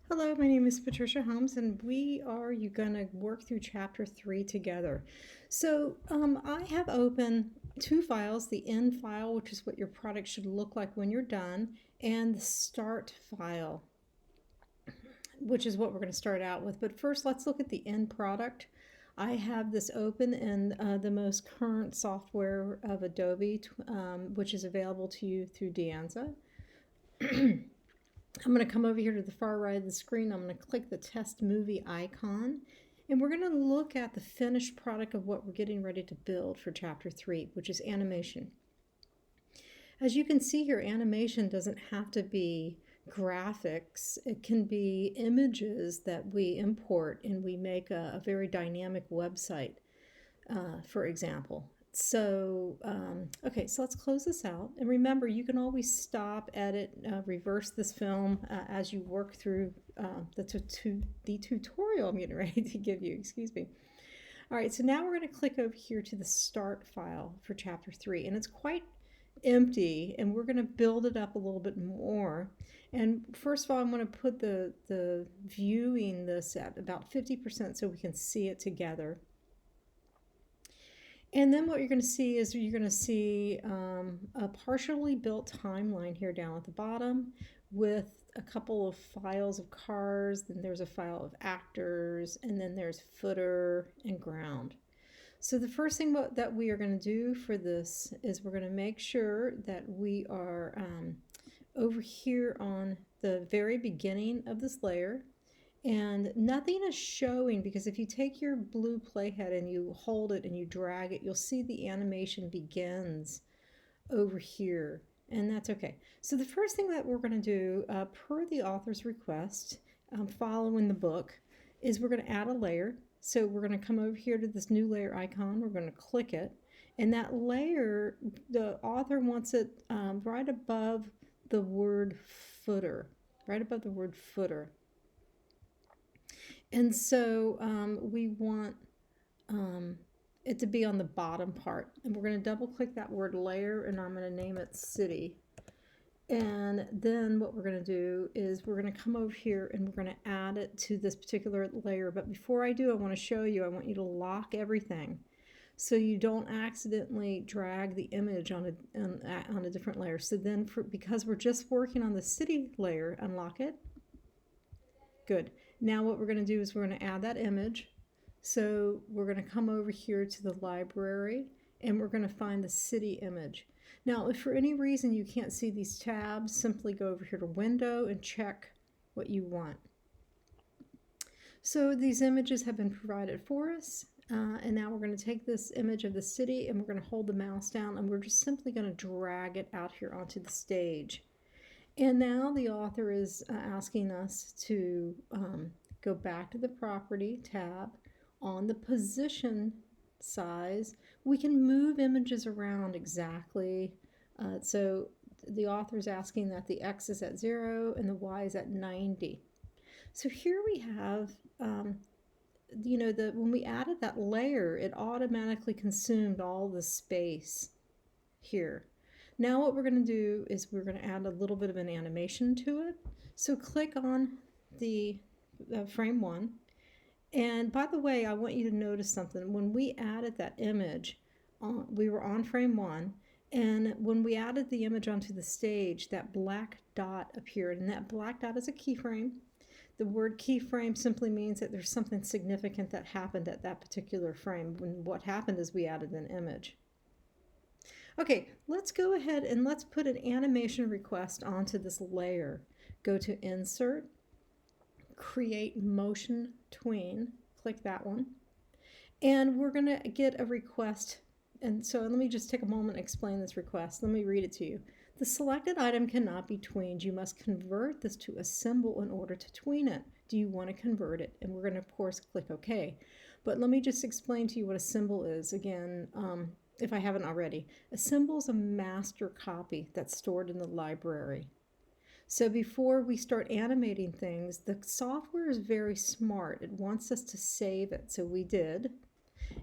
Hello, my name is Patricia Holmes, and we are going to work through Chapter 3 together. I have open two files, the end file, which is what your product should look like when you're done, and the start file, which is what we're going to start out with. But first, let's look at the end product. I have this open in the most current software of Adobe, which is available to you through Dianza. I'm going to come over here to the far right of the screen. I'm going to click the test movie icon. And we're going to look at the finished product of what we're getting ready to build for Chapter 3, which is animation. As you can see here, animation doesn't have to be graphics. It can be images that we import and we make a very dynamic website, for example. Okay, so let's close this out. And remember, you can always stop, edit, reverse this film as you work through the tutorial I'm getting ready to give you, excuse me. All right, so now we're going to click over here to the start file for Chapter 3, and it's quite empty, and we're going to build it up a little bit more. And first of all, I'm going to put the viewing this at about 50% so we can see it together. And then what you're going to see is you're going to see a partially built timeline here down at the bottom with a couple of files of cars, then there's a file of actors, and then there's footer and ground. So the first thing that we are going to do for this is we're going to make sure that we are over here on the very beginning of this layer. And nothing is showing because if you take your blue playhead and you hold it and you drag it, you'll see the animation begins over here, and that's okay. So the first thing that we're going to do, per the author's request, following the book, is we're going to add a layer. So we're going to come over here to this new layer icon. We're going to click it, and that layer, the author wants it right above the word footer, right above the word footer. And so we want it to be on the bottom part. And we're going to double click that word layer, and I'm going to name it city. And then what we're going to do is we're going to come over here and we're going to add it to this particular layer. But before I do, I want to show you, I want you to lock everything so you don't accidentally drag the image on a different layer. So then because we're just working on the city layer, unlock it. Good. Now what we're going to do is we're going to add that image. So we're going to come over here to the library and we're going to find the city image. Now if for any reason you can't see these tabs, simply go over here to Window and check what you want. So these images have been provided for us. And now we're going to take this image of the city and we're going to hold the mouse down and we're just simply going to drag it out here onto the stage. And now the author is asking us to go back to the Property tab. On the position size, we can move images around exactly. So the author is asking that the X is at 0 and the Y is at 90. So here we have, when we added that layer, it automatically consumed all the space here. Now what we're going to do is we're going to add a little bit of an animation to it. So click on the frame 1. And by the way, I want you to notice something. When we added that image, we were on frame 1. And when we added the image onto the stage, that black dot appeared. And that black dot is a keyframe. The word keyframe simply means that there's something significant that happened at that particular frame. When what happened is we added an image. Okay, let's go ahead and let's put an animation request onto this layer. Go to Insert, Create Motion Tween, click that one, and we're going to get a request. And so let me just take a moment and explain this request. Let me read it to you. The selected item cannot be tweened. You must convert this to a symbol in order to tween it. Do you want to convert it? And we're going to, of course, click OK. But let me just explain to you what a symbol is again. If I haven't already. A symbol is a master copy that's stored in the library. So before we start animating things, the software is very smart. It wants us to save it, so we did.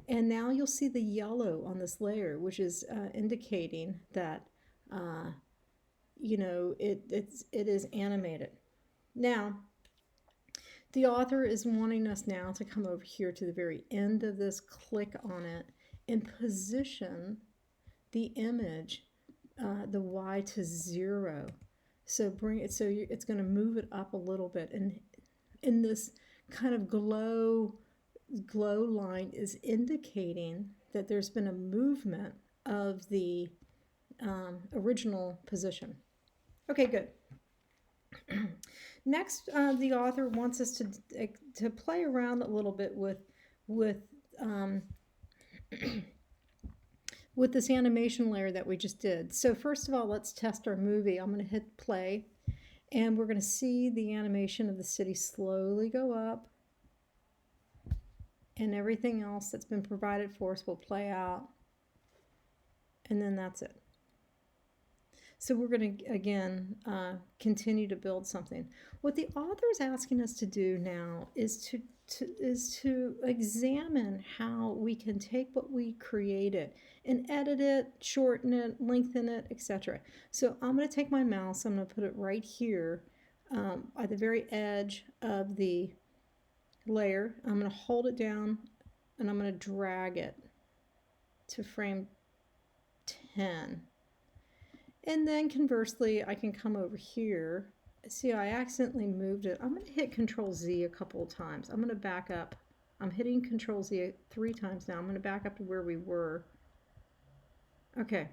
And now you'll see the yellow on this layer, which is indicating that it is animated. Now, The author is wanting us now to come over here to the very end of this, click on it, and position the image, the Y to 0. So bring it, so it's going to move it up a little bit. And in this kind of glow line is indicating that there's been a movement of the original position. Okay, good. Next, the author wants us to play around a little bit with with this animation layer that we just did. So first of all, let's test our movie. I'm going to hit play, and we're going to see the animation of the city slowly go up, and everything else that's been provided for us will play out, and then that's it. So we're going to, again, continue to build something. What the author is asking us to do now is to examine how we can take what we created and edit it, shorten it, lengthen it, etc. So I'm going to take my mouse, I'm going to put it right here at the very edge of the layer. I'm going to hold it down, and I'm going to drag it to frame 10. And then conversely, I can come over here. See, I accidentally moved it. I'm going to hit Control Z a couple of times. I'm going to back up. I'm hitting Control Z 3 times now. I'm going to back up to where we were. Okay.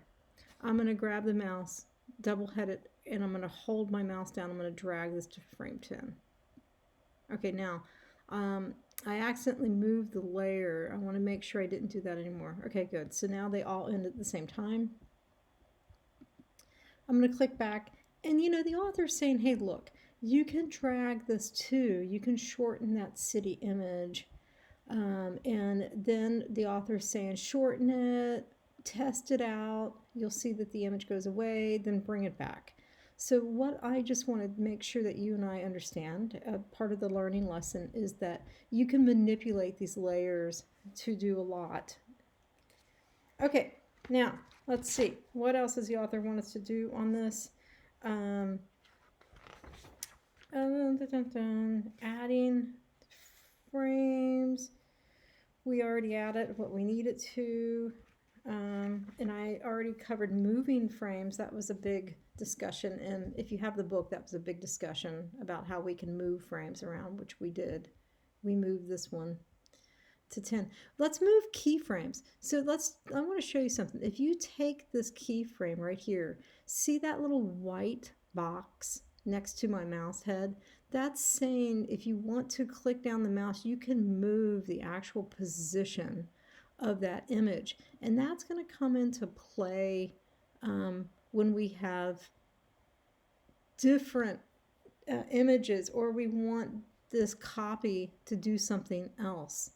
I'm going to grab the mouse, double hit it, and I'm going to hold my mouse down. I'm going to drag this to frame 10. Okay, now, I accidentally moved the layer. I want to make sure I didn't do that anymore. Okay, good. So now they all end at the same time. I'm going to click back, and you know, the author's saying, hey, look, you can drag this too. You can shorten that city image. And then the author's saying, shorten it, test it out. You'll see that the image goes away, then bring it back. So what I just want to make sure that you and I understand, part of the learning lesson, is that you can manipulate these layers to do a lot. Okay, now let's see. What else does the author want us to do on this? Adding frames. We already added what we needed to. And I already covered moving frames. That was a big discussion. And if you have the book, that was a big discussion about how we can move frames around, which we did. We moved this one to 10. Let's move keyframes. So I want to show you something. If you take this keyframe right here, see that little white box next to my mouse head? That's saying if you want to click down the mouse, you can move the actual position of that image. And that's going to come into play when we have different images, or we want this copy to do something else.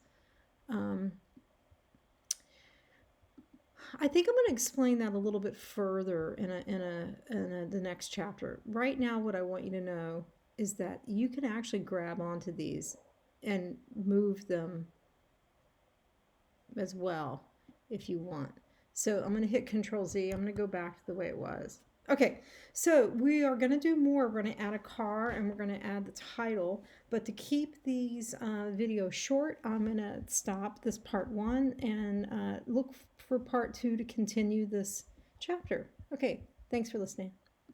I think I'm going to explain that a little bit further in the next chapter. Right now, what I want you to know is that you can actually grab onto these and move them as well if you want. So I'm going to hit Control Z. I'm going to go back to the way it was. Okay, so we are going to do more. We're going to add a car, and we're going to add the title. But to keep these videos short, I'm going to stop this part 1 and look for part 2 to continue this chapter. Okay, thanks for listening.